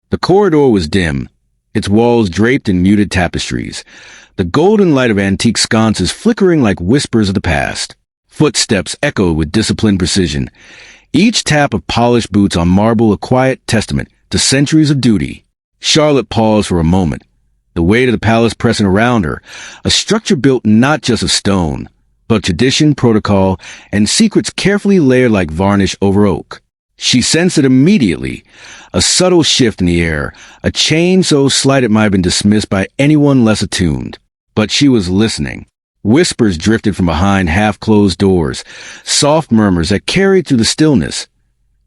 The corridor was dim, its walls draped in muted tapestries, the golden light of antique sconces flickering like whispers of the past. Footsteps echoed with disciplined precision, each tap of polished boots on marble a quiet testament to centuries of duty. Charlotte paused for a moment, the weight of the palace pressing around her, a structure built not just of stone, but tradition, protocol, and secrets carefully layered like varnish over oak. She sensed it immediately, a subtle shift in the air, a change so slight it might have been dismissed by anyone less attuned. But she was listening. Whispers drifted from behind half-closed doors, soft murmurs that carried through the stillness,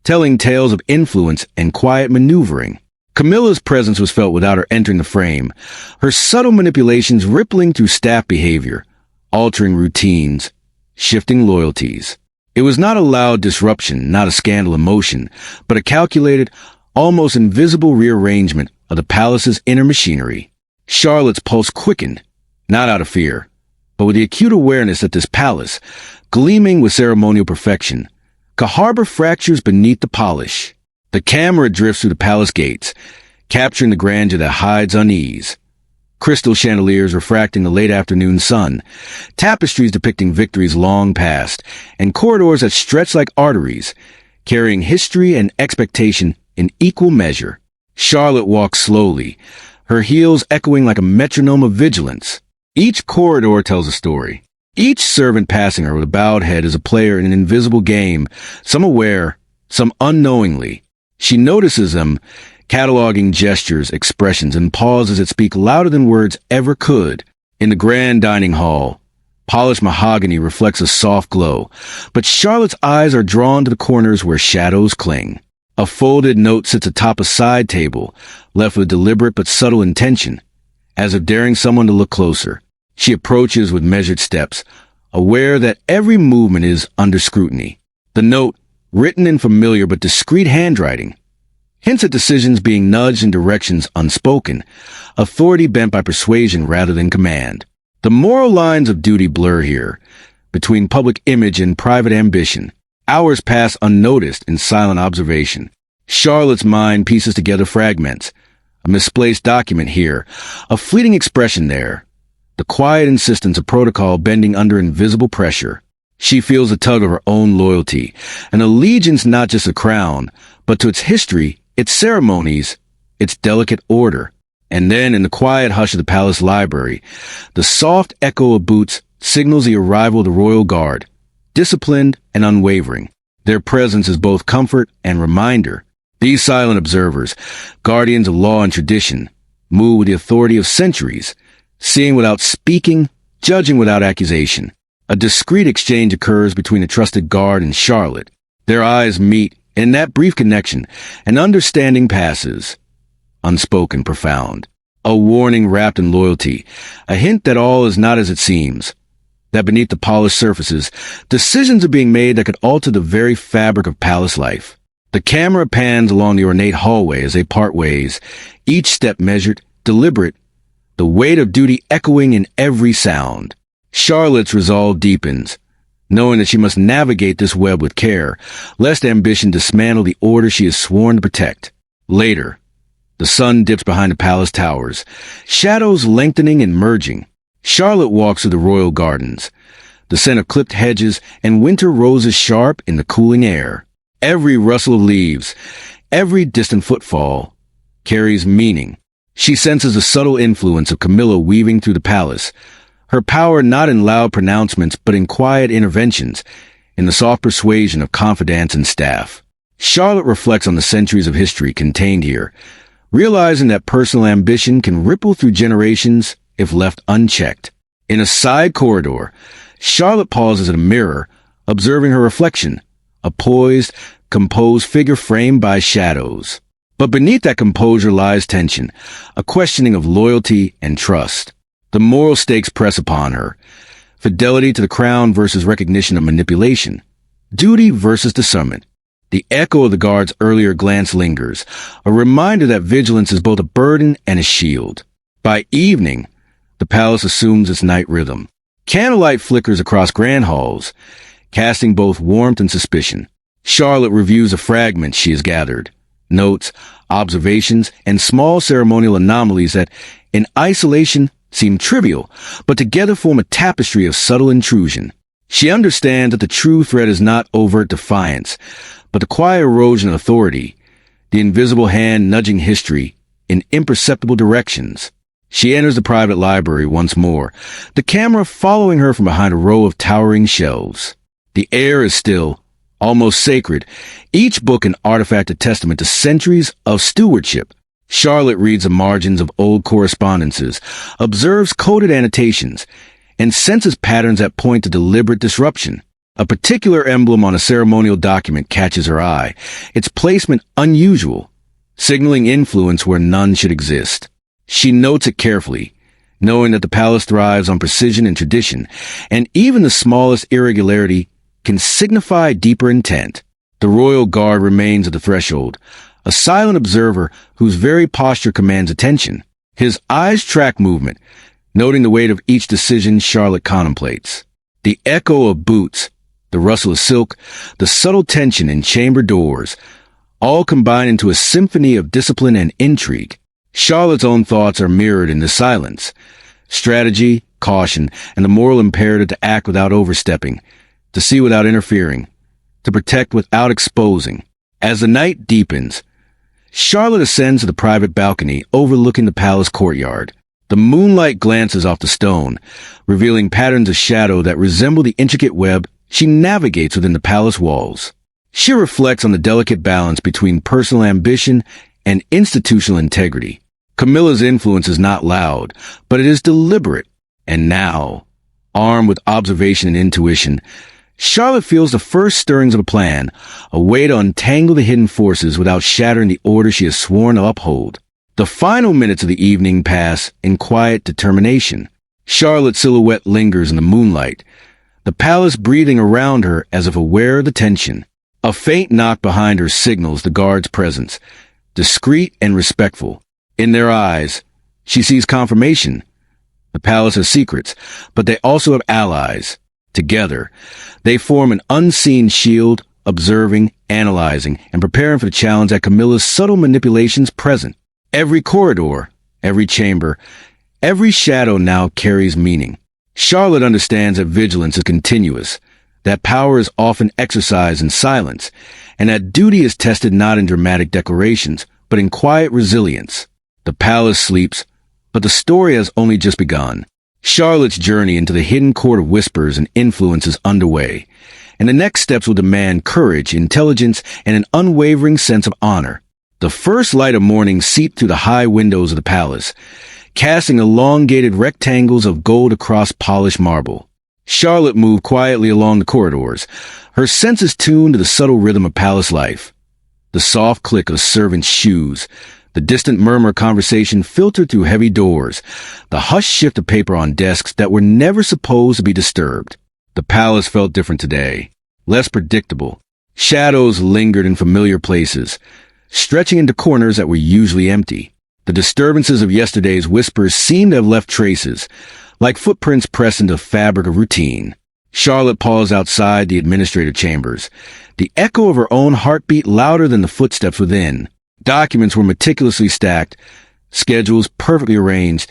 telling tales of influence and quiet maneuvering. Camilla's presence was felt without her entering the frame, her subtle manipulations rippling through staff behavior, altering routines, shifting loyalties. It was not a loud disruption, not a scandal in motion, but a calculated, almost invisible rearrangement of the palace's inner machinery. Charlotte's pulse quickened, not out of fear, but with the acute awareness that this palace, gleaming with ceremonial perfection, could harbor fractures beneath the polish. The camera drifts through the palace gates, capturing the grandeur that hides unease. Crystal chandeliers refracting the late afternoon sun, tapestries depicting victories long past, and corridors that stretch like arteries, carrying history and expectation in equal measure. Charlotte walked slowly, her heels echoing like a metronome of vigilance. Each corridor tells a story. Each servant passing her with a bowed head is a player in an invisible game, some aware, some unknowingly. She notices them, cataloging gestures, expressions, and pauses that speak louder than words ever could. In the grand dining hall, polished mahogany reflects a soft glow, but Charlotte's eyes are drawn to the corners where shadows cling. A folded note sits atop a side table, left with deliberate but subtle intention, as if daring someone to look closer. She approaches with measured steps, aware that every movement is under scrutiny. The note, written in familiar but discreet handwriting, hints at decisions being nudged in directions unspoken, authority bent by persuasion rather than command. The moral lines of duty blur here, between public image and private ambition. Hours pass unnoticed in silent observation. Charlotte's mind pieces together fragments, a misplaced document here, a fleeting expression there, the quiet insistence of protocol bending under invisible pressure. She feels a tug of her own loyalty, an allegiance not just to crown, but to its history, its ceremonies, its delicate order. And then, in the quiet hush of the palace library, the soft echo of boots signals the arrival of the royal guard, disciplined and unwavering. Their presence is both comfort and reminder. These silent observers, guardians of law and tradition, move with the authority of centuries, seeing without speaking, judging without accusation. A discreet exchange occurs between the trusted guard and Charlotte. Their eyes meet. In that brief connection, an understanding passes, unspoken, profound. A warning wrapped in loyalty, a hint that all is not as it seems, that beneath the polished surfaces, decisions are being made that could alter the very fabric of palace life. The camera pans along the ornate hallway as they part ways, each step measured, deliberate, the weight of duty echoing in every sound. Charlotte's resolve deepens, knowing that she must navigate this web with care, lest ambition dismantle the order she is sworn to protect. Later, the sun dips behind the palace towers, shadows lengthening and merging. Charlotte walks through the royal gardens, the scent of clipped hedges and winter roses sharp in the cooling air. Every rustle of leaves, every distant footfall, carries meaning. She senses the subtle influence of Camilla weaving through the palace, her power not in loud pronouncements but in quiet interventions, in the soft persuasion of confidants and staff. Charlotte reflects on the centuries of history contained here, realizing that personal ambition can ripple through generations if left unchecked. In a side corridor, Charlotte pauses at a mirror, observing her reflection, a poised, composed figure framed by shadows. But beneath that composure lies tension, a questioning of loyalty and trust. The moral stakes press upon her. Fidelity to the crown versus recognition of manipulation. Duty versus discernment. The echo of the guard's earlier glance lingers, a reminder that vigilance is both a burden and a shield. By evening, the palace assumes its night rhythm. Candlelight flickers across grand halls, casting both warmth and suspicion. Charlotte reviews the fragments she has gathered, notes, observations, and small ceremonial anomalies that, in isolation, seem trivial, but together form a tapestry of subtle intrusion. She understands that the true threat is not overt defiance, but the quiet erosion of authority, the invisible hand nudging history in imperceptible directions. She enters the private library once more, the camera following her from behind a row of towering shelves. The air is still, almost sacred, each book an artifact, a testament to centuries of stewardship. Charlotte reads the margins of old correspondences, observes coded annotations, and senses patterns that point to deliberate disruption. A particular emblem on a ceremonial document catches her eye, its placement unusual, signaling influence where none should exist. She notes it carefully, knowing that the palace thrives on precision and tradition, and even the smallest irregularity can signify deeper intent. The royal guard remains at the threshold, a silent observer whose very posture commands attention. His eyes track movement, noting the weight of each decision Charlotte contemplates. The echo of boots, the rustle of silk, the subtle tension in chamber doors, all combine into a symphony of discipline and intrigue. Charlotte's own thoughts are mirrored in the silence. Strategy, caution, and the moral imperative to act without overstepping, to see without interfering, to protect without exposing. As the night deepens, Charlotte ascends to the private balcony overlooking the palace courtyard. The moonlight glances off the stone, revealing patterns of shadow that resemble the intricate web she navigates within the palace walls. She reflects on the delicate balance between personal ambition and institutional integrity. Camilla's influence is not loud, but it is deliberate. And now, armed with observation and intuition, Charlotte feels the first stirrings of a plan, a way to untangle the hidden forces without shattering the order she has sworn to uphold. The final minutes of the evening pass in quiet determination. Charlotte's silhouette lingers in the moonlight, the palace breathing around her as if aware of the tension. A faint knock behind her signals the guard's presence, discreet and respectful. In their eyes, she sees confirmation. The palace has secrets, but they also have allies. Together, they form an unseen shield, observing, analyzing, and preparing for the challenge that Camilla's subtle manipulations present. Every corridor, every chamber, every shadow now carries meaning. Charlotte understands that vigilance is continuous, that power is often exercised in silence, and that duty is tested not in dramatic declarations, but in quiet resilience. The palace sleeps, but the story has only just begun. Charlotte's journey into the hidden court of whispers and influence is underway, and the next steps will demand courage, intelligence, and an unwavering sense of honor. The first light of morning seeped through the high windows of the palace, casting elongated rectangles of gold across polished marble. Charlotte moved quietly along the corridors, her senses tuned to the subtle rhythm of palace life. The soft click of servants' shoes, the distant murmur of conversation filtered through heavy doors, the hushed shift of paper on desks that were never supposed to be disturbed. The palace felt different today, less predictable. Shadows lingered in familiar places, stretching into corners that were usually empty. The disturbances of yesterday's whispers seemed to have left traces, like footprints pressed into the fabric of routine. Charlotte paused outside the administrative chambers, the echo of her own heartbeat louder than the footsteps within. Documents were meticulously stacked, schedules perfectly arranged,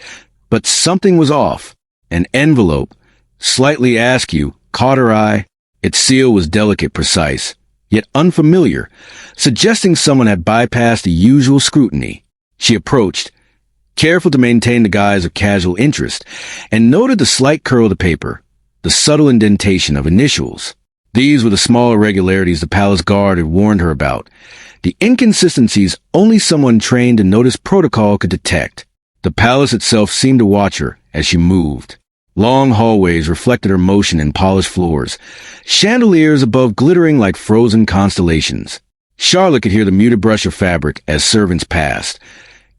but something was off. An envelope, slightly askew, caught her eye. Its seal was delicate, precise, yet unfamiliar, suggesting someone had bypassed the usual scrutiny. She approached, careful to maintain the guise of casual interest, and noted the slight curl of the paper, the subtle indentation of initials. These were the small irregularities the palace guard had warned her about, the inconsistencies only someone trained in notice protocol could detect. The palace itself seemed to watch her as she moved. Long hallways reflected her motion in polished floors, chandeliers above glittering like frozen constellations. Charlotte could hear the muted brush of fabric as servants passed,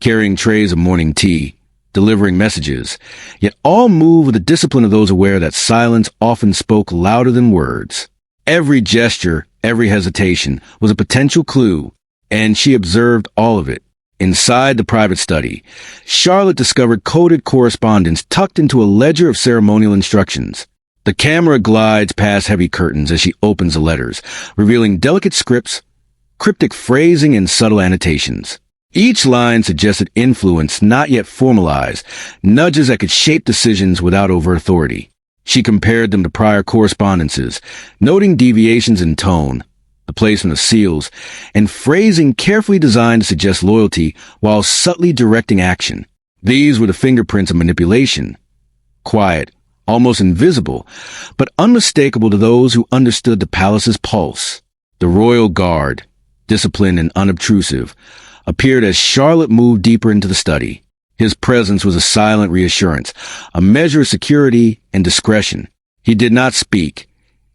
carrying trays of morning tea, delivering messages, yet all moved with the discipline of those aware that silence often spoke louder than words. Every gesture, every hesitation was a potential clue, and she observed all of it. Inside the private study, Charlotte discovered coded correspondence tucked into a ledger of ceremonial instructions. The camera glides past heavy curtains as she opens the letters, revealing delicate scripts, cryptic phrasing, and subtle annotations. Each line suggested influence not yet formalized, nudges that could shape decisions without overt authority. She compared them to prior correspondences, noting deviations in tone, the placement of seals, and phrasing carefully designed to suggest loyalty while subtly directing action. These were the fingerprints of manipulation. Quiet, almost invisible, but unmistakable to those who understood the palace's pulse. The royal guard, disciplined and unobtrusive, appeared as Charlotte moved deeper into the study. His presence was a silent reassurance, a measure of security and discretion. He did not speak,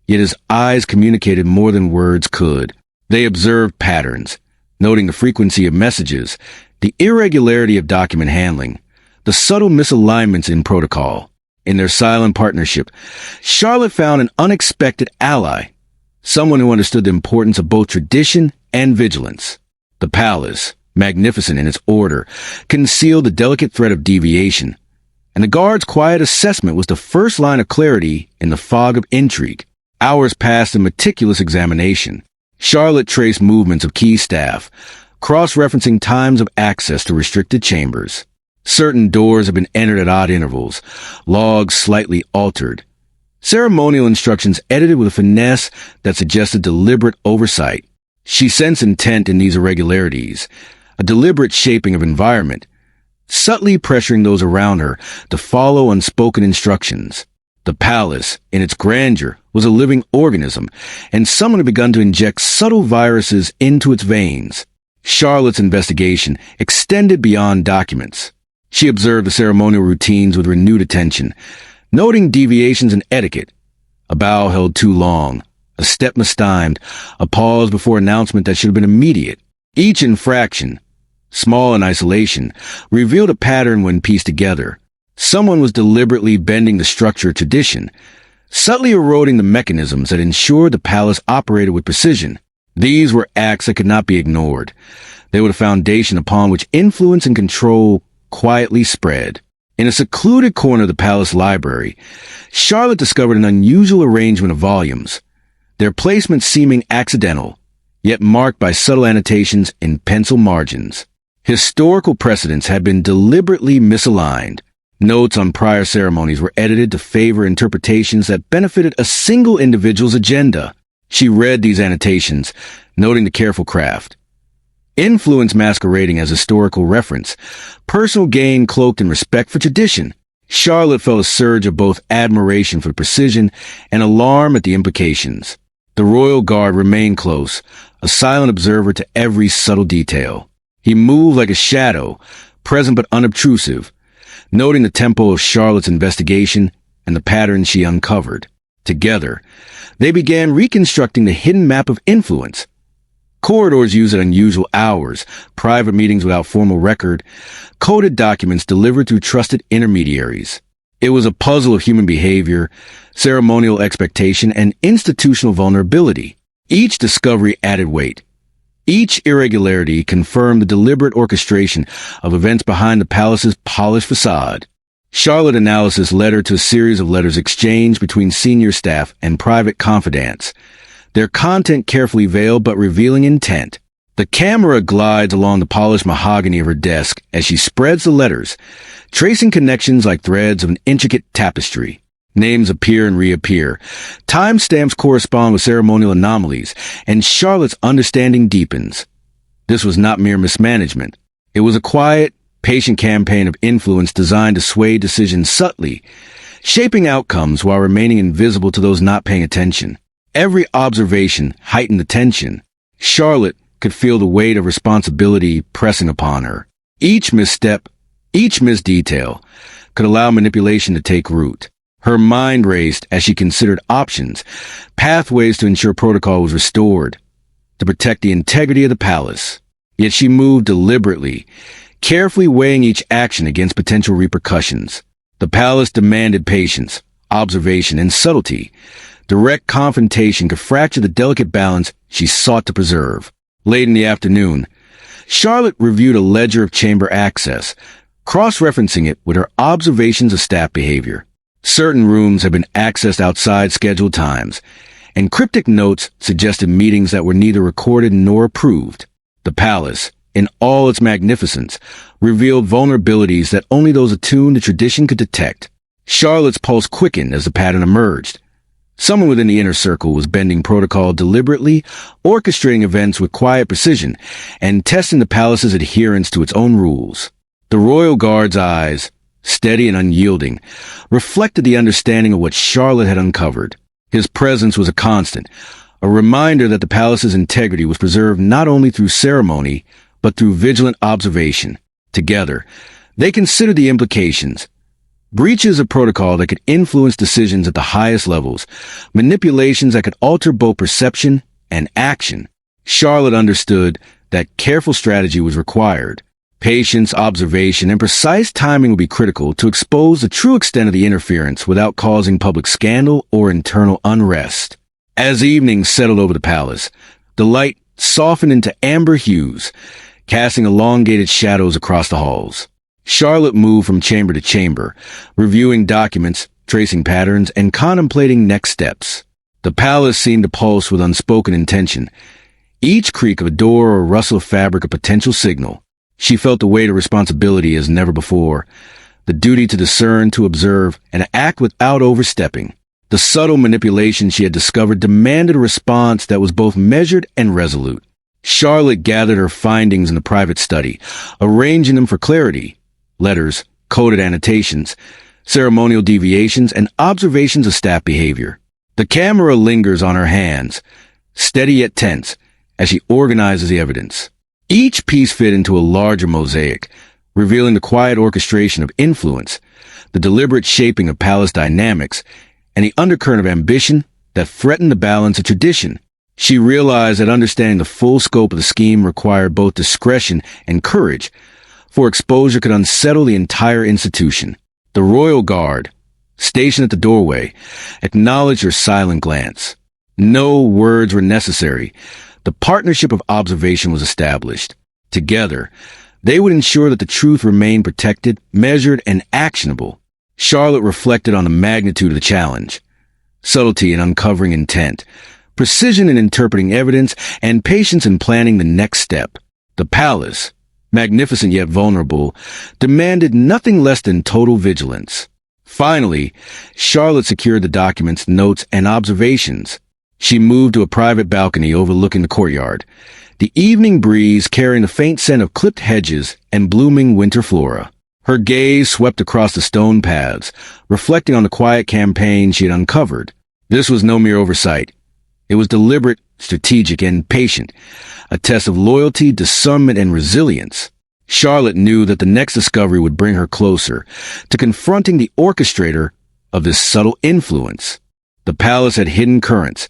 yet his eyes communicated more than words could. They observed patterns, noting the frequency of messages, the irregularity of document handling, the subtle misalignments in protocol. In their silent partnership, Charlotte found an unexpected ally, someone who understood the importance of both tradition and vigilance. The palace, magnificent in its order, concealed the delicate threat of deviation, and the guard's quiet assessment was the first line of clarity in the fog of intrigue. Hours passed in meticulous examination. Charlotte traced movements of key staff, cross-referencing times of access to restricted chambers. Certain doors had been entered at odd intervals, logs slightly altered, ceremonial instructions edited with a finesse that suggested deliberate oversight. She sensed intent in these irregularities, a deliberate shaping of environment, subtly pressuring those around her to follow unspoken instructions. The palace, in its grandeur, was a living organism, and someone had begun to inject subtle viruses into its veins. Charlotte's investigation extended beyond documents. She observed the ceremonial routines with renewed attention, noting deviations in etiquette. A bow held too long, a step mistimed, a pause before announcement that should have been immediate. Each infraction, small in isolation, revealed a pattern when pieced together. Someone was deliberately bending the structure of tradition, subtly eroding the mechanisms that ensured the palace operated with precision. These were acts that could not be ignored. They were the foundation upon which influence and control quietly spread. In a secluded corner of the palace library, Charlotte discovered an unusual arrangement of volumes, their placement seeming accidental, yet marked by subtle annotations in pencil margins. Historical precedents had been deliberately misaligned. Notes on prior ceremonies were edited to favor interpretations that benefited a single individual's agenda. She read these annotations, noting the careful craft. Influence masquerading as historical reference, personal gain cloaked in respect for tradition. Charlotte felt a surge of both admiration for precision and alarm at the implications. The royal guard remained close, a silent observer to every subtle detail. He moved like a shadow, present but unobtrusive, noting the tempo of Charlotte's investigation and the patterns she uncovered. Together, they began reconstructing the hidden map of influence. Corridors used at unusual hours, private meetings without formal record, coded documents delivered through trusted intermediaries. It was a puzzle of human behavior, ceremonial expectation, and institutional vulnerability. Each discovery added weight. Each irregularity confirmed the deliberate orchestration of events behind the palace's polished facade. Charlotte analysis led her to a series of letters exchanged between senior staff and private confidants, their content carefully veiled but revealing intent. The camera glides along the polished mahogany of her desk as she spreads the letters, tracing connections like threads of an intricate tapestry. Names appear and reappear. Timestamps correspond with ceremonial anomalies, and Charlotte's understanding deepens. This was not mere mismanagement. It was a quiet, patient campaign of influence designed to sway decisions subtly, shaping outcomes while remaining invisible to those not paying attention. Every observation heightened the tension. Charlotte could feel the weight of responsibility pressing upon her. Each misstep, each missed detail, could allow manipulation to take root. Her mind raced as she considered options, pathways to ensure protocol was restored, to protect the integrity of the palace. Yet she moved deliberately, carefully weighing each action against potential repercussions. The palace demanded patience, observation, and subtlety. Direct confrontation could fracture the delicate balance she sought to preserve. Late in the afternoon, Charlotte reviewed a ledger of chamber access, cross-referencing it with her observations of staff behavior. Certain rooms had been accessed outside scheduled times, and cryptic notes suggested meetings that were neither recorded nor approved. The palace, in all its magnificence, revealed vulnerabilities that only those attuned to tradition could detect. Charlotte's pulse quickened as the pattern emerged. Someone within the inner circle was bending protocol deliberately, orchestrating events with quiet precision, and testing the palace's adherence to its own rules. The royal guard's eyes, steady and unyielding, reflected the understanding of what Charlotte had uncovered. His presence was a constant, a reminder that the palace's integrity was preserved not only through ceremony, but through vigilant observation. Together, they considered the implications. Breaches of protocol that could influence decisions at the highest levels, manipulations that could alter both perception and action. Charlotte understood that careful strategy was required. Patience, observation, and precise timing would be critical to expose the true extent of the interference without causing public scandal or internal unrest. As evening settled over the palace, the light softened into amber hues, casting elongated shadows across the halls. Charlotte moved from chamber to chamber, reviewing documents, tracing patterns, and contemplating next steps. The palace seemed to pulse with unspoken intention, each creak of a door or rustle of fabric a potential signal. She felt the weight of responsibility as never before, the duty to discern, to observe, and act without overstepping. The subtle manipulation she had discovered demanded a response that was both measured and resolute. Charlotte gathered her findings in the private study, arranging them for clarity. Letters, coded annotations, ceremonial deviations, and observations of staff behavior. The camera lingers on her hands, steady yet tense, as she organizes the evidence. Each piece fit into a larger mosaic, revealing the quiet orchestration of influence, the deliberate shaping of palace dynamics, and the undercurrent of ambition that threatened the balance of tradition. She realized that understanding the full scope of the scheme required both discretion and courage, for exposure could unsettle the entire institution. The royal guard, stationed at the doorway, acknowledged her silent glance. No words were necessary. The partnership of observation was established. Together, they would ensure that the truth remained protected, measured, and actionable. Charlotte reflected on the magnitude of the challenge. Subtlety in uncovering intent, precision in interpreting evidence, and patience in planning the next step. The palace, magnificent yet vulnerable, demanded nothing less than total vigilance. Finally, Charlotte secured the documents, notes, and observations. She moved to a private balcony overlooking the courtyard, the evening breeze carrying the faint scent of clipped hedges and blooming winter flora. Her gaze swept across the stone paths, reflecting on the quiet campaign she had uncovered. This was no mere oversight. It was deliberate, strategic, and patient, a test of loyalty, discernment, and resilience. Charlotte knew that the next discovery would bring her closer to confronting the orchestrator of this subtle influence. The palace had hidden currents,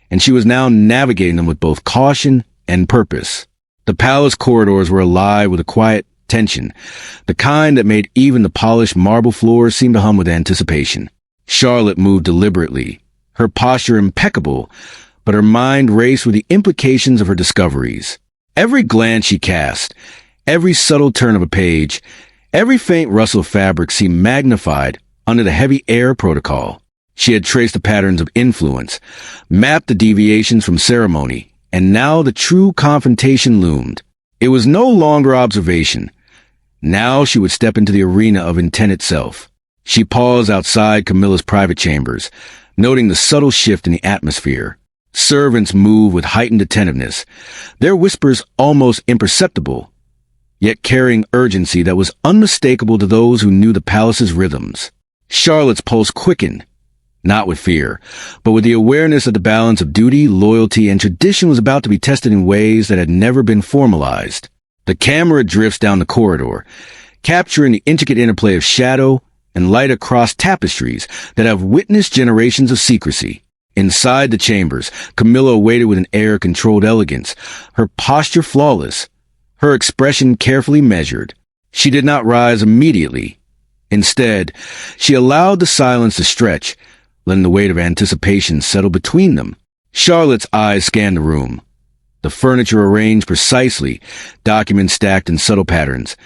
and she was now navigating them with both caution and purpose. The palace corridors were alive with a quiet tension, the kind that made even the polished marble floors seem to hum with anticipation. Charlotte moved deliberately, her posture impeccable, but her mind raced with the implications of her discoveries. Every glance she cast, every subtle turn of a page, every faint rustle of fabric seemed magnified under the heavy air protocol. She had traced the patterns of influence, mapped the deviations from ceremony, and now the true confrontation loomed. It was no longer observation. Now she would step into the arena of intent itself. She paused outside Camilla's private chambers, noting the subtle shift in the atmosphere. Servants moved with heightened attentiveness, their whispers almost imperceptible, yet carrying urgency that was unmistakable to those who knew the palace's rhythms. Charlotte's pulse quickened, not with fear, but with the awareness that the balance of duty, loyalty, and tradition was about to be tested in ways that had never been formalized. The camera drifts down the corridor, capturing the intricate interplay of shadow and light across tapestries that have witnessed generations of secrecy. Inside the chambers, Camilla waited with an air-controlled elegance, her posture flawless, her expression carefully measured. She did not rise immediately. Instead, she allowed the silence to stretch, letting the weight of anticipation settle between them. Charlotte's eyes scanned the room. The furniture arranged precisely, documents stacked in subtle patterns,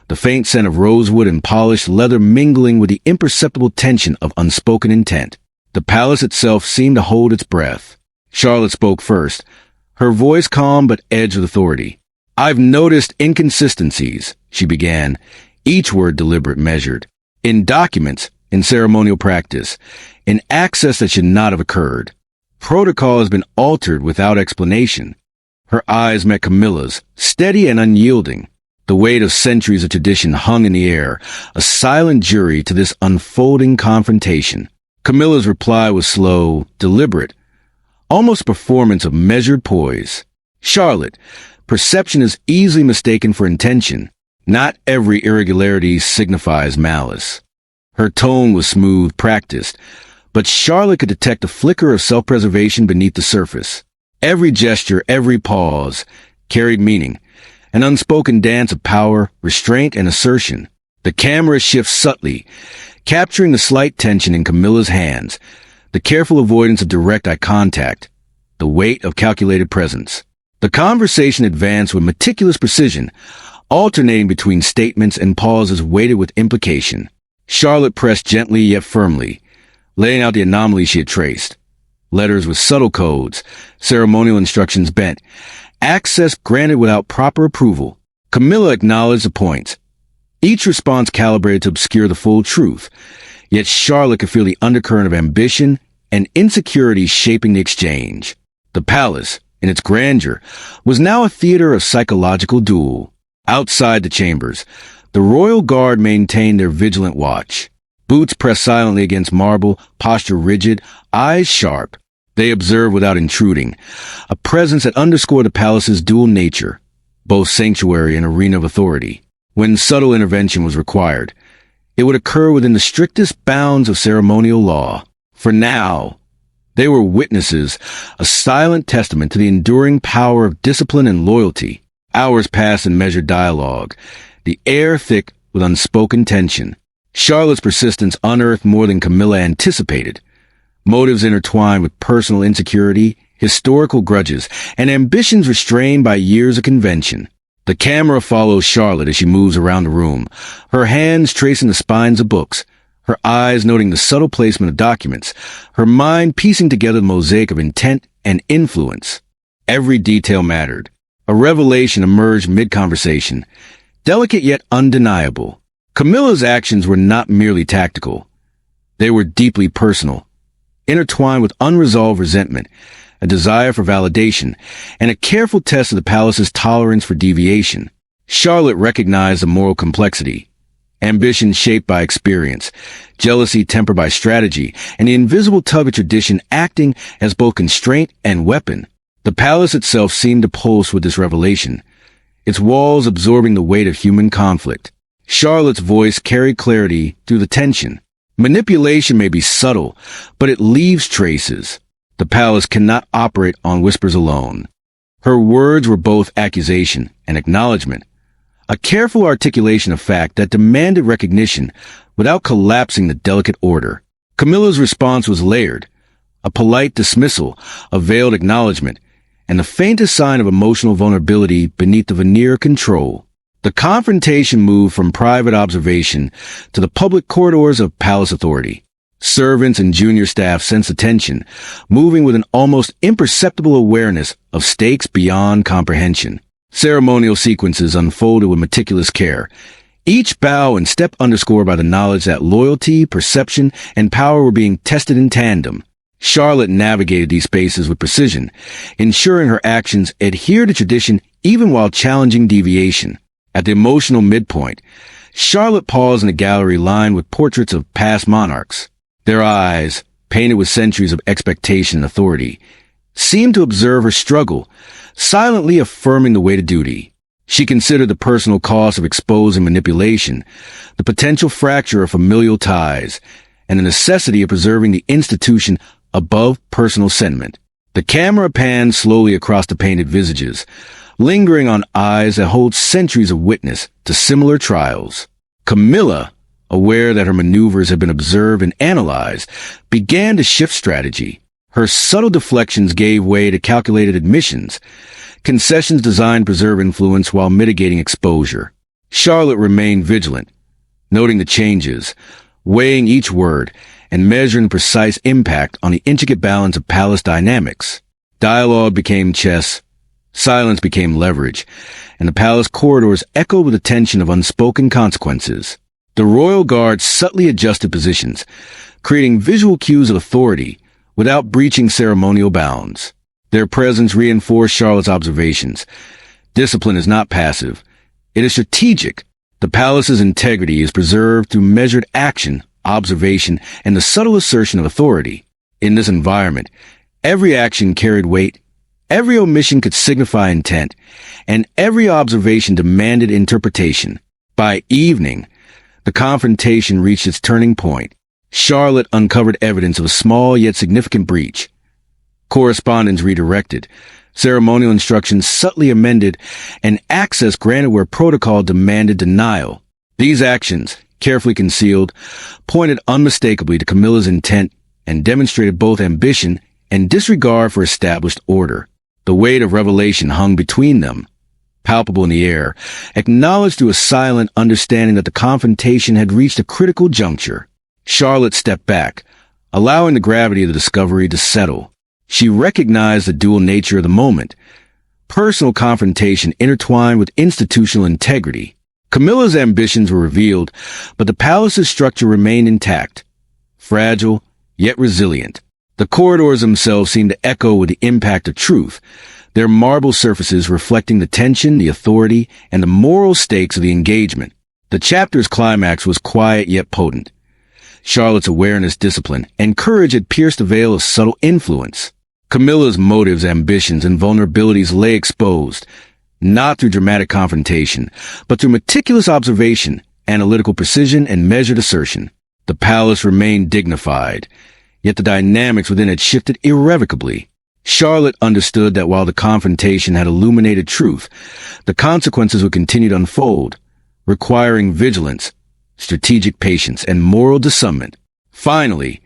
the faint scent of rosewood and polished leather mingling with the imperceptible tension of unspoken intent. The palace itself seemed to hold its breath. Charlotte spoke first, her voice calm but edged with authority. "I've noticed inconsistencies," she began, each word deliberate, measured. "In documents, in ceremonial practice, in access that should not have occurred. Protocol has been altered without explanation." Her eyes met Camilla's, steady and unyielding. The weight of centuries of tradition hung in the air, a silent jury to this unfolding confrontation. Camilla's reply was slow, deliberate, almost a performance of measured poise. "Charlotte, perception is easily mistaken for intention. Not every irregularity signifies malice." Her tone was smooth, practiced, but Charlotte could detect a flicker of self-preservation beneath the surface. Every gesture, every pause, carried meaning, an unspoken dance of power, restraint, and assertion. The camera shifts subtly, capturing the slight tension in Camilla's hands, the careful avoidance of direct eye contact, the weight of calculated presence. The conversation advanced with meticulous precision, alternating between statements and pauses weighted with implication. Charlotte pressed gently yet firmly, laying out the anomalies she had traced. Letters with subtle codes, ceremonial instructions bent, access granted without proper approval. Camilla acknowledged the points, each response calibrated to obscure the full truth, yet Charlotte could feel the undercurrent of ambition and insecurity shaping the exchange. The palace, in its grandeur, was now a theater of psychological duel. Outside the chambers, the royal guard maintained their vigilant watch. Boots pressed silently against marble, posture rigid, eyes sharp. They observed without intruding, a presence that underscored the palace's dual nature, both sanctuary and arena of authority. When subtle intervention was required, it would occur within the strictest bounds of ceremonial law. For now, they were witnesses, a silent testament to the enduring power of discipline and loyalty. Hours passed in measured dialogue, the air thick with unspoken tension. Charlotte's persistence unearthed more than Camilla anticipated. Motives intertwined with personal insecurity, historical grudges, and ambitions restrained by years of convention. The camera follows Charlotte as she moves around the room, her hands tracing the spines of books, her eyes noting the subtle placement of documents, her mind piecing together the mosaic of intent and influence. Every detail mattered. A revelation emerged mid-conversation, delicate yet undeniable. Camilla's actions were not merely tactical. They were deeply personal, intertwined with unresolved resentment, a desire for validation, and a careful test of the palace's tolerance for deviation. Charlotte recognized the moral complexity, ambition shaped by experience, jealousy tempered by strategy, and the invisible tug of tradition acting as both constraint and weapon. The palace itself seemed to pulse with this revelation, its walls absorbing the weight of human conflict. Charlotte's voice carried clarity through the tension. Manipulation may be subtle, but it leaves traces. The palace cannot operate on whispers alone. Her words were both accusation and acknowledgement, a careful articulation of fact that demanded recognition without collapsing the delicate order. Camilla's response was layered, a polite dismissal, a veiled acknowledgement, and the faintest sign of emotional vulnerability beneath the veneer of control. The confrontation moved from private observation to the public corridors of palace authority. Servants and junior staff sensed the tension, moving with an almost imperceptible awareness of stakes beyond comprehension. Ceremonial sequences unfolded with meticulous care, each bow and step underscored by the knowledge that loyalty, perception, and power were being tested in tandem. Charlotte navigated these spaces with precision, ensuring her actions adhered to tradition even while challenging deviation. At the emotional midpoint, Charlotte paused in a gallery lined with portraits of past monarchs. Their eyes, painted with centuries of expectation and authority, seemed to observe her struggle, silently affirming the weight of duty. She considered the personal cost of exposing manipulation, the potential fracture of familial ties, and the necessity of preserving the institution above personal sentiment. The camera panned slowly across the painted visages, lingering on eyes that hold centuries of witness to similar trials. Camilla, aware that her maneuvers had been observed and analyzed, began to shift strategy. Her subtle deflections gave way to calculated admissions, concessions designed to preserve influence while mitigating exposure. Charlotte remained vigilant, noting the changes, weighing each word, and measuring the precise impact on the intricate balance of palace dynamics. Dialogue became chess, silence became leverage, and the palace corridors echoed with the tension of unspoken consequences. The royal guard subtly adjusted positions, creating visual cues of authority without breaching ceremonial bounds. Their presence reinforced Charlotte's observations. Discipline is not passive. It is strategic. The palace's integrity is preserved through measured action, observation, and the subtle assertion of authority. In this environment, every action carried weight, every omission could signify intent, and every observation demanded interpretation. By evening, the confrontation reached its turning point. Charlotte uncovered evidence of a small yet significant breach. Correspondence redirected, ceremonial instructions subtly amended, and access granted where protocol demanded denial. These actions, carefully concealed, pointed unmistakably to Camilla's intent and demonstrated both ambition and disregard for established order. The weight of revelation hung between them, palpable in the air, acknowledged through a silent understanding that the confrontation had reached a critical juncture. Charlotte stepped back, allowing the gravity of the discovery to settle. She recognized the dual nature of the moment, personal confrontation intertwined with institutional integrity. Camilla's ambitions were revealed, but the palace's structure remained intact, fragile, yet resilient. The corridors themselves seemed to echo with the impact of truth, their marble surfaces reflecting the tension, the authority, and the moral stakes of the engagement. The chapter's climax was quiet yet potent. Charlotte's awareness, discipline, and courage had pierced the veil of subtle influence. Camilla's motives, ambitions, and vulnerabilities lay exposed, not through dramatic confrontation, but through meticulous observation, analytical precision, and measured assertion. The palace remained dignified, yet the dynamics within it shifted irrevocably. Charlotte understood that while the confrontation had illuminated truth, the consequences would continue to unfold, requiring vigilance, strategic patience, and moral discernment. Finally,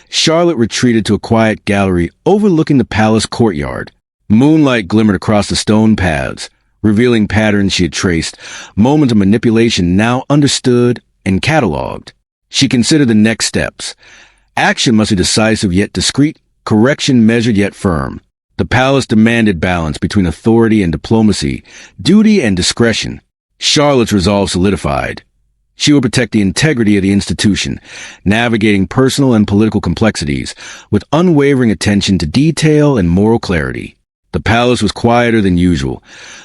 Charlotte retreated to a quiet gallery overlooking the palace courtyard. Moonlight glimmered across the stone paths, revealing patterns she had traced, moments of manipulation now understood and catalogued. She considered the next steps. Action must be decisive yet discreet, correction measured yet firm. The palace demanded balance between authority and diplomacy, duty and discretion. Charlotte's resolve solidified. She would protect the integrity of the institution, navigating personal and political complexities with unwavering attention to detail and moral clarity. The palace was quieter than usual,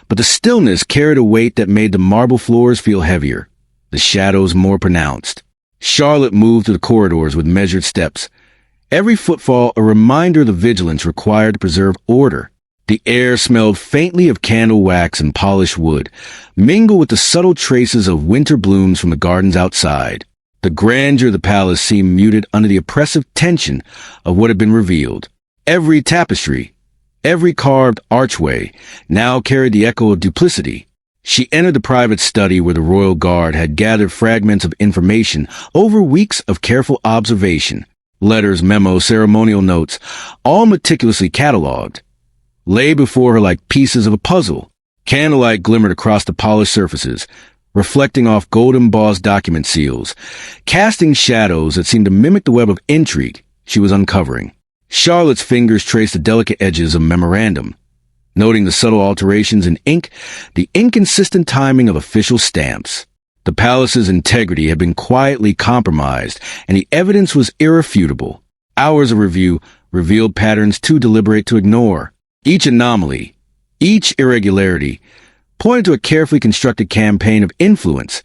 but the stillness carried a weight that made the marble floors feel heavier, the shadows more pronounced. Charlotte moved through the corridors with measured steps, every footfall a reminder of the vigilance required to preserve order. The air smelled faintly of candle wax and polished wood, mingled with the subtle traces of winter blooms from the gardens outside. The grandeur of the palace seemed muted under the oppressive tension of what had been revealed. Every tapestry, every carved archway, now carried the echo of duplicity. She entered the private study where the royal guard had gathered fragments of information over weeks of careful observation. Letters, memos, ceremonial notes, all meticulously catalogued, lay before her like pieces of a puzzle. Candlelight glimmered across the polished surfaces, reflecting off gold-embossed document seals, casting shadows that seemed to mimic the web of intrigue she was uncovering. Charlotte's fingers traced the delicate edges of memorandum, noting the subtle alterations in ink, the inconsistent timing of official stamps. The palace's integrity had been quietly compromised, and the evidence was irrefutable. Hours of review revealed patterns too deliberate to ignore. Each anomaly, each irregularity, pointed to a carefully constructed campaign of influence.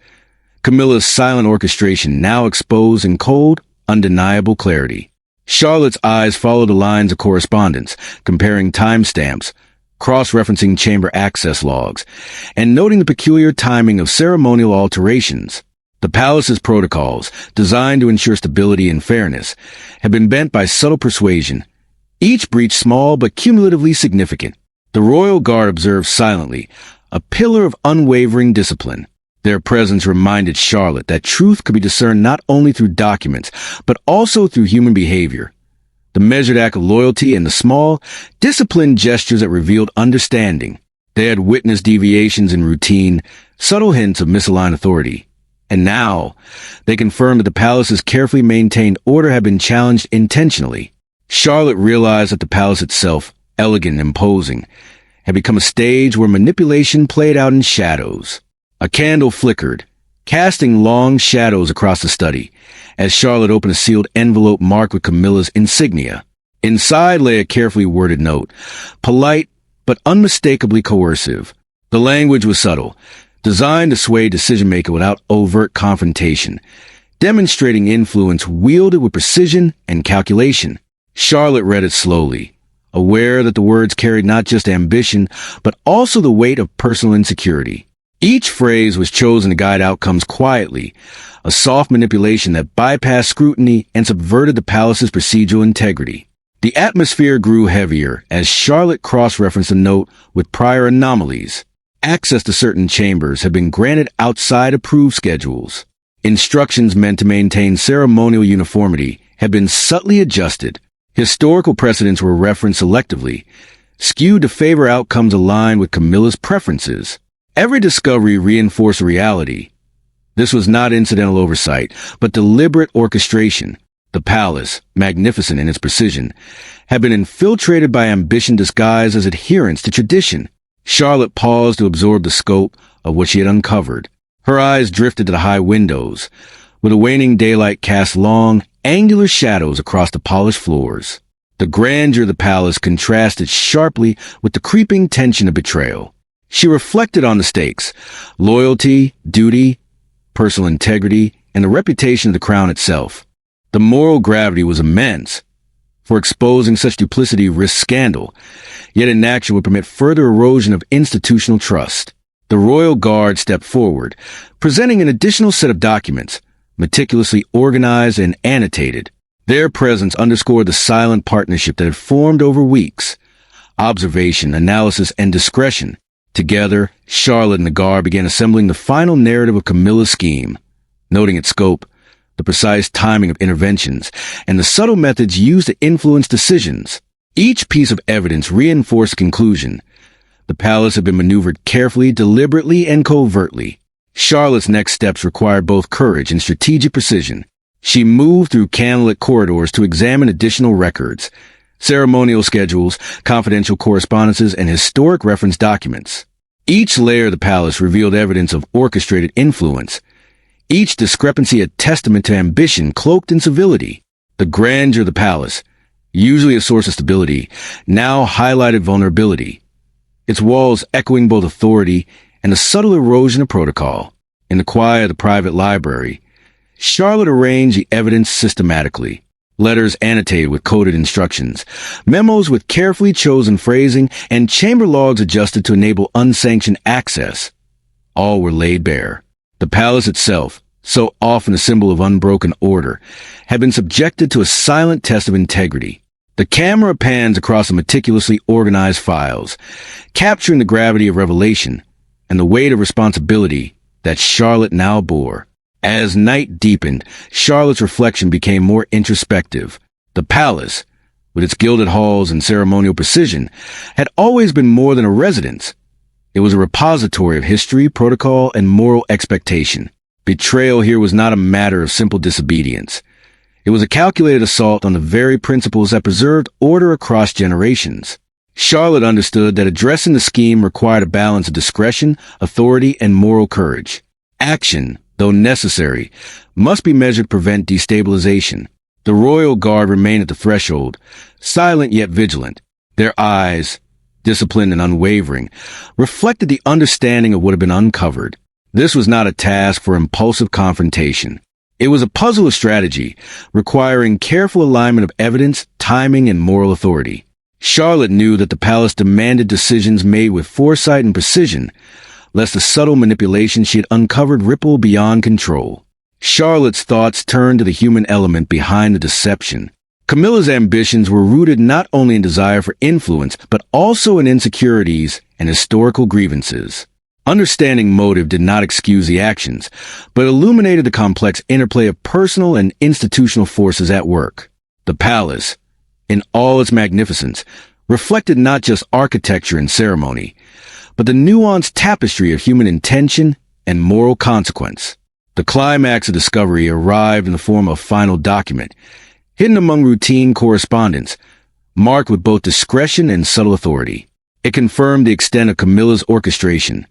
Camilla's silent orchestration now exposed in cold, undeniable clarity. Charlotte's eyes followed the lines of correspondence, comparing timestamps, cross-referencing chamber access logs, and noting the peculiar timing of ceremonial alterations. The palace's protocols, designed to ensure stability and fairness, had been bent by subtle persuasion, each breach small but cumulatively significant. The royal guard observed silently, a pillar of unwavering discipline. Their presence reminded Charlotte that truth could be discerned not only through documents, but also through human behavior. The measured act of loyalty and the small, disciplined gestures that revealed understanding. They had witnessed deviations in routine, subtle hints of misaligned authority. And now, they confirmed that the palace's carefully maintained order had been challenged intentionally. Charlotte realized that the palace itself, elegant and imposing, had become a stage where manipulation played out in shadows. A candle flickered, casting long shadows across the study, as Charlotte opened a sealed envelope marked with Camilla's insignia. Inside lay a carefully worded note, polite but unmistakably coercive. The language was subtle, designed to sway decision-making without overt confrontation, demonstrating influence wielded with precision and calculation. Charlotte read it slowly, aware that the words carried not just ambition, but also the weight of personal insecurity. Each phrase was chosen to guide outcomes quietly, a soft manipulation that bypassed scrutiny and subverted the palace's procedural integrity. The atmosphere grew heavier as Charlotte cross-referenced the note with prior anomalies. Access to certain chambers had been granted outside approved schedules. Instructions meant to maintain ceremonial uniformity had been subtly adjusted. Historical precedents were referenced selectively, skewed to favor outcomes aligned with Camilla's preferences. Every discovery reinforced reality. This was not incidental oversight, but deliberate orchestration. The palace, magnificent in its precision, had been infiltrated by ambition disguised as adherence to tradition. Charlotte paused to absorb the scope of what she had uncovered. Her eyes drifted to the high windows, where the waning daylight cast long, angular shadows across the polished floors. The grandeur of the palace contrasted sharply with the creeping tension of betrayal. She reflected on the stakes: loyalty, duty, personal integrity, and the reputation of the crown itself. The moral gravity was immense, for exposing such duplicity risked scandal, yet inaction would permit further erosion of institutional trust. The royal guard stepped forward, presenting an additional set of documents, meticulously organized and annotated. Their presence underscored the silent partnership that had formed over weeks. Observation, analysis, and discretion. Together, Charlotte and the guard began assembling the final narrative of Camilla's scheme, noting its scope, the precise timing of interventions, and the subtle methods used to influence decisions. Each piece of evidence reinforced the conclusion. The palace had been maneuvered carefully, deliberately, and covertly. Charlotte's next steps required both courage and strategic precision. She moved through candlelit corridors to examine additional records, ceremonial schedules, confidential correspondences, and historic reference documents. Each layer of the palace revealed evidence of orchestrated influence, each discrepancy a testament to ambition cloaked in civility. The grandeur of the palace, usually a source of stability, now highlighted vulnerability, its walls echoing both authority and the subtle erosion of protocol. In the quiet of the private library, Charlotte arranged the evidence systematically. Letters annotated with coded instructions, memos with carefully chosen phrasing, and chamber logs adjusted to enable unsanctioned access. All were laid bare. The palace itself, so often a symbol of unbroken order, had been subjected to a silent test of integrity. The camera pans across the meticulously organized files, capturing the gravity of revelation and the weight of responsibility that Charlotte now bore. As night deepened, Charlotte's reflection became more introspective. The palace, with its gilded halls and ceremonial precision, had always been more than a residence. It was a repository of history, protocol, and moral expectation. Betrayal here was not a matter of simple disobedience. It was a calculated assault on the very principles that preserved order across generations. Charlotte understood that addressing the scheme required a balance of discretion, authority, and moral courage. Action, though necessary, must be measured to prevent destabilization. The royal guard remained at the threshold, silent yet vigilant. Their eyes, disciplined and unwavering, reflected the understanding of what had been uncovered. This was not a task for impulsive confrontation. It was a puzzle of strategy, requiring careful alignment of evidence, timing, and moral authority. Charlotte knew that the palace demanded decisions made with foresight and precision, lest the subtle manipulation she had uncovered ripple beyond control. Charlotte's thoughts turned to the human element behind the deception. Camilla's ambitions were rooted not only in desire for influence, but also in insecurities and historical grievances. Understanding motive did not excuse the actions, but illuminated the complex interplay of personal and institutional forces at work. The palace, in all its magnificence, reflected not just architecture and ceremony, but the nuanced tapestry of human intention and moral consequence. The climax of discovery arrived in the form of a final document, hidden among routine correspondence, marked with both discretion and subtle authority. It confirmed the extent of Camilla's orchestration.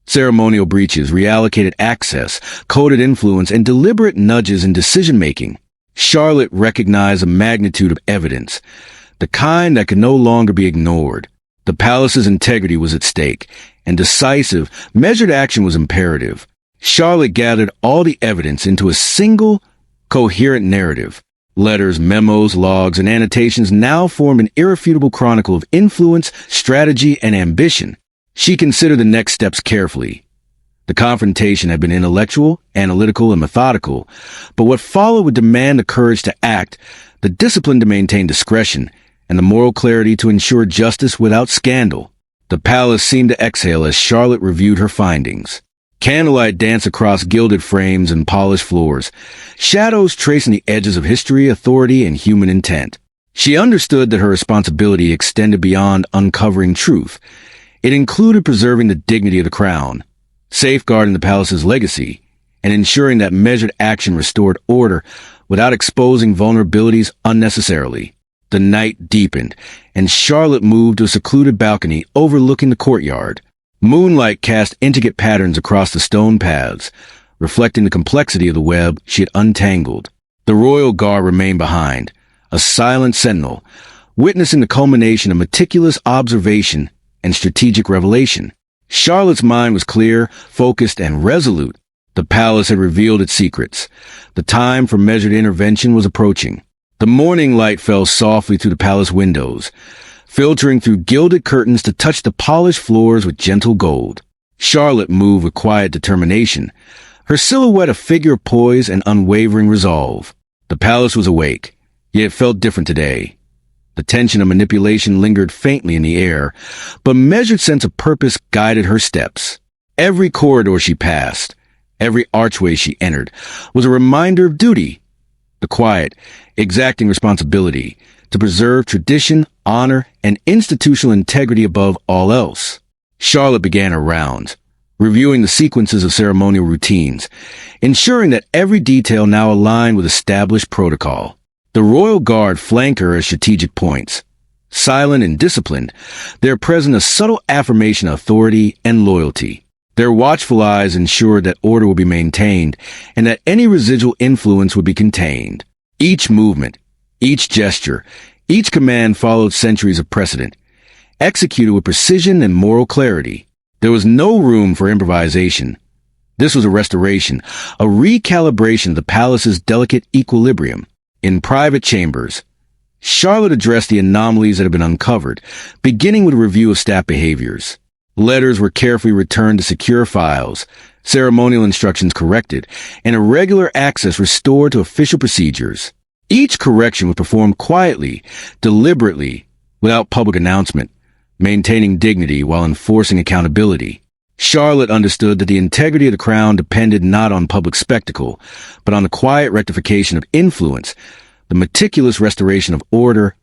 Ceremonial breaches, reallocated access, coded influence, and deliberate nudges in decision-making. Charlotte recognized the magnitude of evidence, the kind that could no longer be ignored. The palace's integrity was at stake, and decisive, measured action was imperative. Charlotte gathered all the evidence into a single, coherent narrative. Letters, memos, logs, and annotations now formed an irrefutable chronicle of influence, strategy, and ambition. She considered the next steps carefully. The confrontation had been intellectual, analytical, and methodical, but what followed would demand the courage to act, the discipline to maintain discretion, and the moral clarity to ensure justice without scandal. The palace seemed to exhale as Charlotte reviewed her findings. Candlelight danced across gilded frames and polished floors, shadows tracing the edges of history, authority, and human intent. She understood that her responsibility extended beyond uncovering truth. It included preserving the dignity of the crown, safeguarding the palace's legacy, and ensuring that measured action restored order without exposing vulnerabilities unnecessarily. The night deepened, and Charlotte moved to a secluded balcony overlooking the courtyard. Moonlight cast intricate patterns across the stone paths, reflecting the complexity of the web she had untangled. The royal guard remained behind, a silent sentinel, witnessing the culmination of meticulous observation and strategic revelation. Charlotte's mind was clear, focused, and resolute. The palace had revealed its secrets. The time for measured intervention was approaching. The morning light fell softly through the palace windows, filtering through gilded curtains to touch the polished floors with gentle gold. Charlotte moved with quiet determination, her silhouette a figure of poise and unwavering resolve. The palace was awake, yet it felt different today. The tension of manipulation lingered faintly in the air, but a measured sense of purpose guided her steps. Every corridor she passed, every archway she entered, was a reminder of duty. The quiet, exacting responsibility to preserve tradition, honor, and institutional integrity above all else. Charlotte began her rounds, reviewing the sequences of ceremonial routines, ensuring that every detail now aligned with established protocol. The royal guard flanked her at strategic points. Silent and disciplined, there present a subtle affirmation of authority and loyalty. Their watchful eyes ensured that order would be maintained and that any residual influence would be contained. Each movement, each gesture, each command followed centuries of precedent, executed with precision and moral clarity. There was no room for improvisation. This was a restoration, a recalibration of the palace's delicate equilibrium. In private chambers, Charlotte addressed the anomalies that had been uncovered, beginning with a review of staff behaviors. Letters were carefully returned to secure files, ceremonial instructions corrected, and irregular access restored to official procedures. Each correction was performed quietly, deliberately, without public announcement, maintaining dignity while enforcing accountability. Charlotte understood that the integrity of the crown depended not on public spectacle, but on the quiet rectification of influence, the meticulous restoration of order,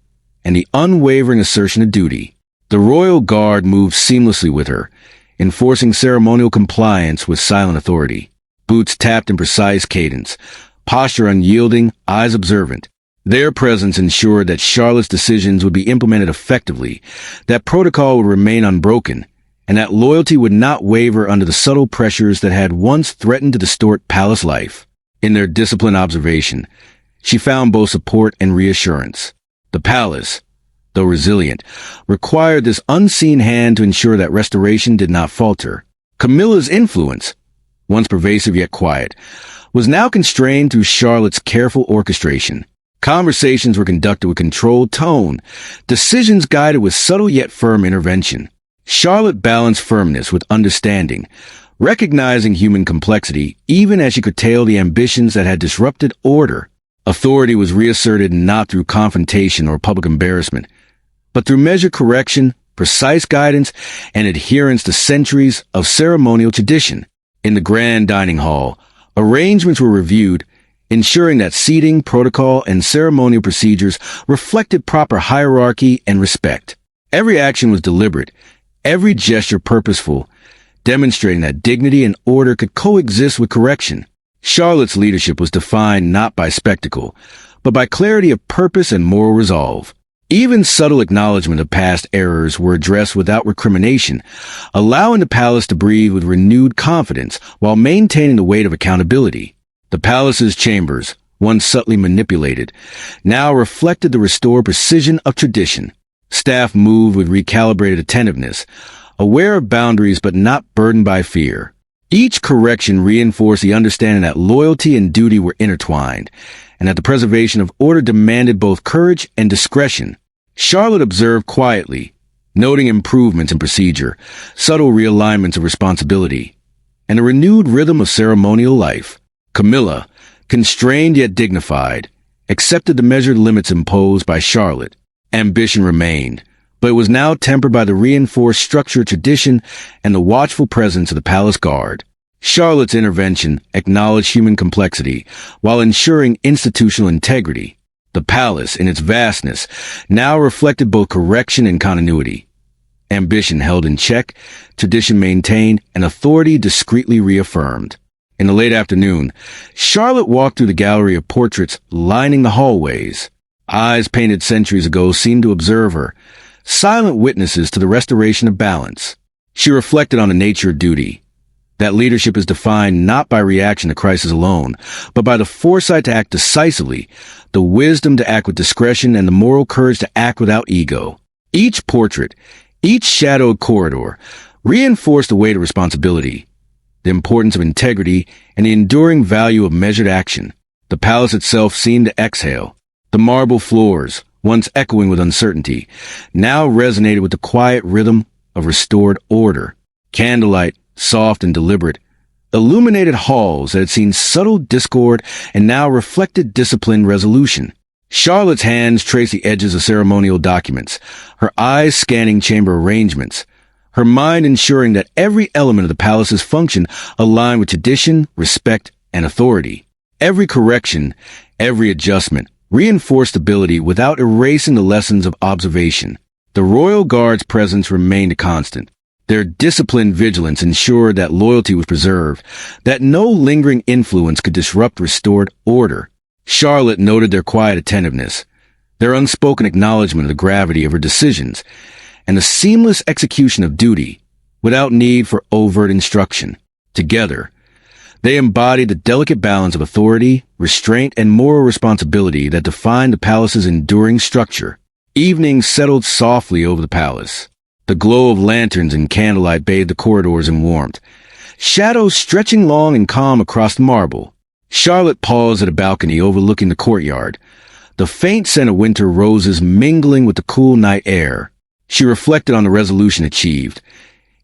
and the unwavering assertion of duty. The royal guard moved seamlessly with her, enforcing ceremonial compliance with silent authority. Boots tapped in precise cadence, posture unyielding, eyes observant. Their presence ensured that Charlotte's decisions would be implemented effectively, that protocol would remain unbroken, and that loyalty would not waver under the subtle pressures that had once threatened to distort palace life. In their disciplined observation, she found both support and reassurance. The palace, though resilient, required this unseen hand to ensure that restoration did not falter. Camilla's influence, once pervasive yet quiet, was now constrained through Charlotte's careful orchestration. Conversations were conducted with controlled tone, decisions guided with subtle yet firm intervention. Charlotte balanced firmness with understanding, recognizing human complexity even as she curtailed the ambitions that had disrupted order. Authority was reasserted not through confrontation or public embarrassment, but through measured correction, precise guidance, and adherence to centuries of ceremonial tradition. In the grand dining hall, arrangements were reviewed, ensuring that seating, protocol, and ceremonial procedures reflected proper hierarchy and respect. Every action was deliberate, every gesture purposeful, demonstrating that dignity and order could coexist with correction. Charlotte's leadership was defined not by spectacle, but by clarity of purpose and moral resolve. Even subtle acknowledgement of past errors were addressed without recrimination, allowing the palace to breathe with renewed confidence while maintaining the weight of accountability. The palace's chambers, once subtly manipulated, now reflected the restored precision of tradition. Staff moved with recalibrated attentiveness, aware of boundaries but not burdened by fear. Each correction reinforced the understanding that loyalty and duty were intertwined, and that the preservation of order demanded both courage and discretion. Charlotte observed quietly, noting improvements in procedure, subtle realignments of responsibility, and a renewed rhythm of ceremonial life. Camilla, constrained yet dignified, accepted the measured limits imposed by Charlotte. Ambition remained, but it was now tempered by the reinforced structure of tradition and the watchful presence of the palace guard. Charlotte's intervention acknowledged human complexity while ensuring institutional integrity. The palace, in its vastness, now reflected both correction and continuity. Ambition held in check, tradition maintained, and authority discreetly reaffirmed. In the late afternoon, Charlotte walked through the gallery of portraits lining the hallways. Eyes painted centuries ago seemed to observe her, silent witnesses to the restoration of balance. She reflected on the nature of duty, that leadership is defined not by reaction to crisis alone, but by the foresight to act decisively, the wisdom to act with discretion, and the moral courage to act without ego. Each portrait, each shadowed corridor, reinforced the weight of responsibility, the importance of integrity, and the enduring value of measured action. The palace itself seemed to exhale. The marble floors, once echoing with uncertainty, now resonated with the quiet rhythm of restored order. Candlelight, soft and deliberate, illuminated halls that had seen subtle discord and now reflected disciplined resolution. Charlotte's hands traced the edges of ceremonial documents, her eyes scanning chamber arrangements, her mind ensuring that every element of the palace's function aligned with tradition, respect, and authority. Every correction, every adjustment, reinforced stability without erasing the lessons of observation. The royal guard's presence remained a constant. Their disciplined vigilance ensured that loyalty was preserved, that no lingering influence could disrupt restored order. Charlotte noted their quiet attentiveness, their unspoken acknowledgement of the gravity of her decisions, and the seamless execution of duty without need for overt instruction. Together, they embodied the delicate balance of authority, restraint, and moral responsibility that defined the palace's enduring structure. Evening settled softly over the palace. The glow of lanterns and candlelight bathed the corridors in warmth, shadows stretching long and calm across the marble. Charlotte paused at a balcony overlooking the courtyard, the faint scent of winter roses mingling with the cool night air. She reflected on the resolution achieved.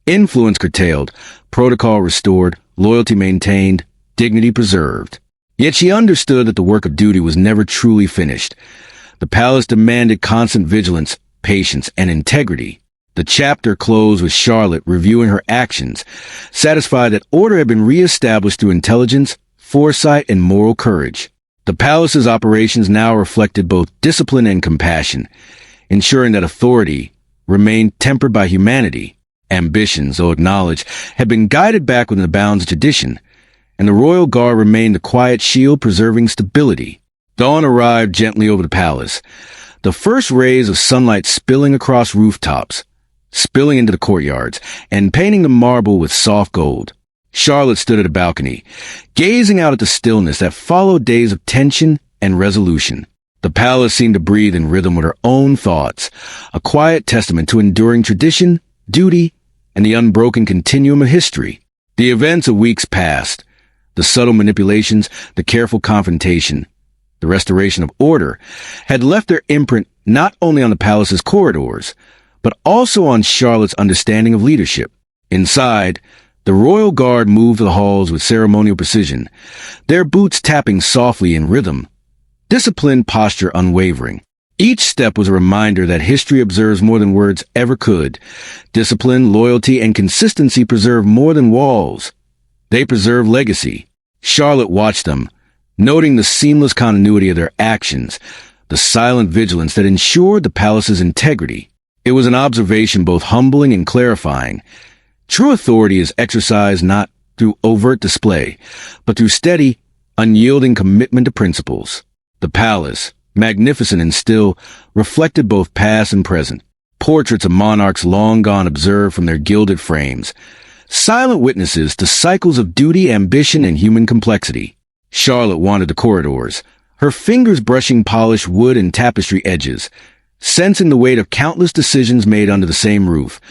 Influence curtailed, protocol restored, loyalty maintained, dignity preserved. Yet she understood that the work of duty was never truly finished. The palace demanded constant vigilance, patience, and integrity. The chapter closed with Charlotte reviewing her actions, satisfied that order had been reestablished through intelligence, foresight, and moral courage. The palace's operations now reflected both discipline and compassion, ensuring that authority remained tempered by humanity. Ambitions, though acknowledged, had been guided back within the bounds of tradition, and the royal guard remained the quiet shield preserving stability. Dawn arrived gently over the palace, the first rays of sunlight spilling across rooftops, spilling into the courtyards, and painting the marble with soft gold. Charlotte stood at a balcony, gazing out at the stillness that followed days of tension and resolution. The palace seemed to breathe in rhythm with her own thoughts, a quiet testament to enduring tradition, duty, and the unbroken continuum of history. The events of weeks past, the subtle manipulations, the careful confrontation, the restoration of order, had left their imprint not only on the palace's corridors, but also on Charlotte's understanding of leadership. Inside, the royal guard moved the halls with ceremonial precision, their boots tapping softly in rhythm, disciplined posture unwavering. Each step was a reminder that history observes more than words ever could. Discipline, loyalty, and consistency preserve more than walls. They preserve legacy. Charlotte watched them, noting the seamless continuity of their actions, the silent vigilance that ensured the palace's integrity. It was an observation both humbling and clarifying. True authority is exercised not through overt display, but through steady, unyielding commitment to principles. The palace, magnificent and still, reflected both past and present. Portraits of monarchs long gone observed from their gilded frames, silent witnesses to cycles of duty, ambition, and human complexity. Charlotte wandered the corridors, her fingers brushing polished wood and tapestry edges, sensing the weight of countless decisions made under the same roof,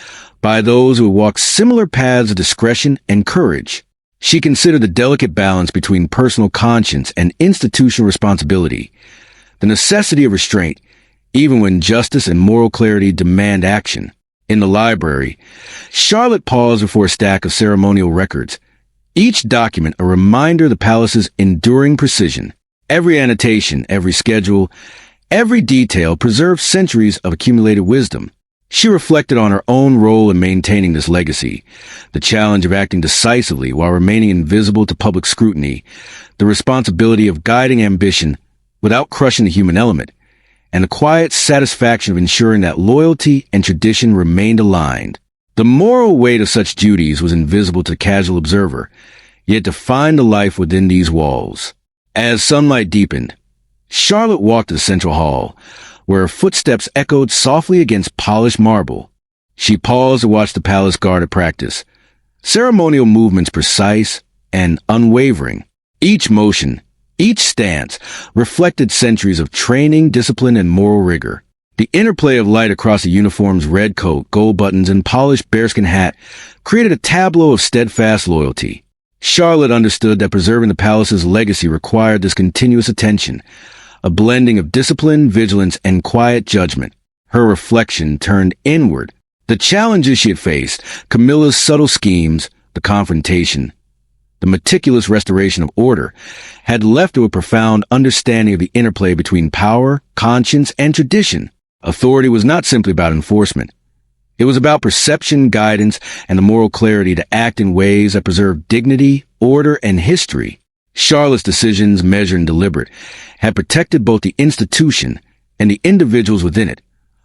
by those who walked similar paths of discretion and courage. She considered the delicate balance between personal conscience and institutional responsibility, the necessity of restraint, even when justice and moral clarity demand action. In the library, Charlotte paused before a stack of ceremonial records, each document a reminder of the palace's enduring precision. Every annotation, every schedule, every detail preserved centuries of accumulated wisdom. She reflected on her own role in maintaining this legacy, the challenge of acting decisively while remaining invisible to public scrutiny, the responsibility of guiding ambition without crushing the human element, and the quiet satisfaction of ensuring that loyalty and tradition remained aligned. The moral weight of such duties was invisible to the casual observer, yet defined the life within these walls. As sunlight deepened, Charlotte walked to the central hall, where her footsteps echoed softly against polished marble. She paused to watch the palace guard at practice, ceremonial movements precise and unwavering. Each motion, each stance, reflected centuries of training, discipline, and moral rigor. The interplay of light across the uniform's red coat, gold buttons, and polished bearskin hat created a tableau of steadfast loyalty. Charlotte understood that preserving the palace's legacy required this continuous attention, a blending of discipline, vigilance, and quiet judgment. Her reflection turned inward. The challenges she had faced, Camilla's subtle schemes, the confrontation, the meticulous restoration of order, had left her with a profound understanding of the interplay between power, conscience, and tradition. Authority was not simply about enforcement. It was about perception, guidance, and the moral clarity to act in ways that preserved dignity, order, and history. Charlotte's decisions, measured and deliberate, had protected both the institution and the individuals within it,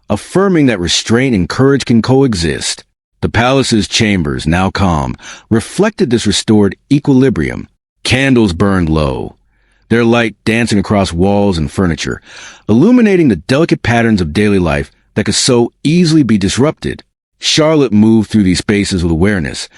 affirming that restraint and courage can coexist. The palace's chambers, now calm, reflected this restored equilibrium. Candles burned low, their light dancing across walls and furniture, illuminating the delicate patterns of daily life that could so easily be disrupted. Charlotte moved through these spaces with awareness,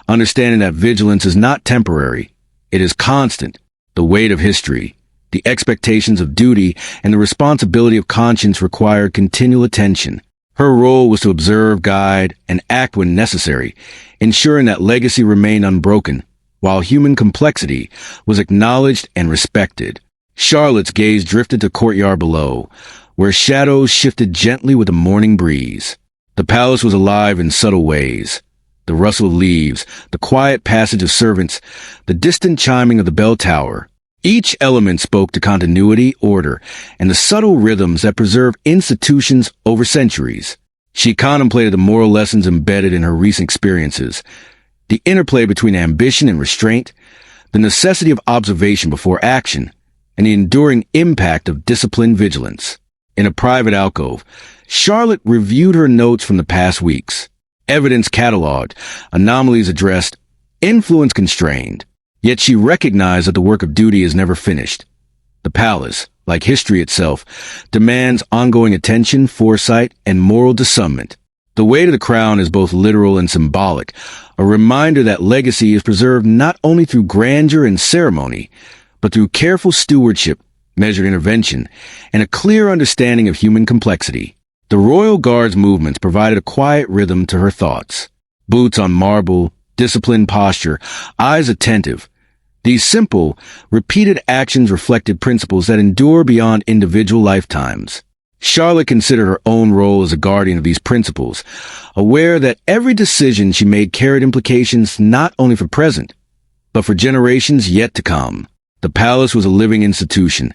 understanding that vigilance is not temporary. It is constant. The weight of history, the expectations of duty, and the responsibility of conscience required continual attention. Her role was to observe, guide, and act when necessary, ensuring that legacy remained unbroken, while human complexity was acknowledged and respected. Charlotte's gaze drifted to the courtyard below, where shadows shifted gently with the morning breeze. The palace was alive in subtle ways. The rustle of leaves, the quiet passage of servants, the distant chiming of the bell tower. Each element spoke to continuity, order, and the subtle rhythms that preserve institutions over centuries. She contemplated the moral lessons embedded in her recent experiences, the interplay between ambition and restraint, the necessity of observation before action, and the enduring impact of disciplined vigilance. In a private alcove, Charlotte reviewed her notes from the past weeks. Evidence cataloged, anomalies addressed, influence constrained. Yet she recognized that the work of duty is never finished. The palace, like history itself, demands ongoing attention, foresight, and moral discernment. The weight of the crown is both literal and symbolic, a reminder that legacy is preserved not only through grandeur and ceremony, but through careful stewardship, measured intervention, and a clear understanding of human complexity. The royal guard's movements provided a quiet rhythm to her thoughts. Boots on marble, disciplined posture, eyes attentive. These simple, repeated actions reflected principles that endure beyond individual lifetimes. Charlotte considered her own role as a guardian of these principles, aware that every decision she made carried implications not only for present, but for generations yet to come. The palace was a living institution,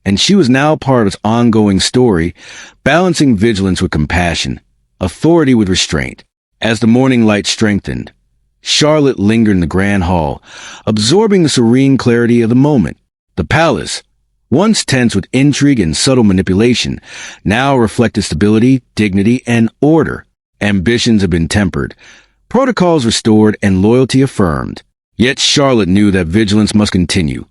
and she was now part of its ongoing story, balancing vigilance with compassion, authority with restraint. As the morning light strengthened, Charlotte lingered in the grand hall, absorbing the serene clarity of the moment. The palace, once tense with intrigue and subtle manipulation, now reflected stability, dignity, and order. Ambitions had been tempered, protocols restored, and loyalty affirmed. Yet Charlotte knew that vigilance must continue.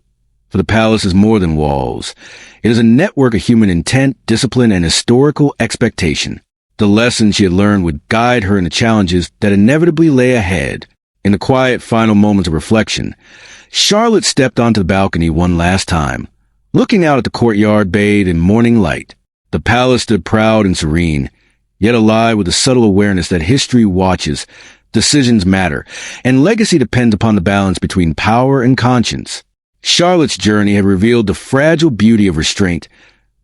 For the palace is more than walls. It is a network of human intent, discipline, and historical expectation. The lessons she had learned would guide her in the challenges that inevitably lay ahead. In the quiet final moments of reflection, Charlotte stepped onto the balcony one last time, looking out at the courtyard bathed in morning light. The palace stood proud and serene, yet alive with a subtle awareness that history watches, decisions matter, and legacy depends upon the balance between power and conscience. Charlotte's journey had revealed the fragile beauty of restraint,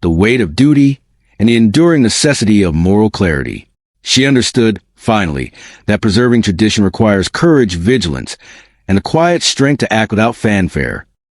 the weight of duty, and the enduring necessity of moral clarity. She understood, finally, that preserving tradition requires courage, vigilance, and the quiet strength to act without fanfare.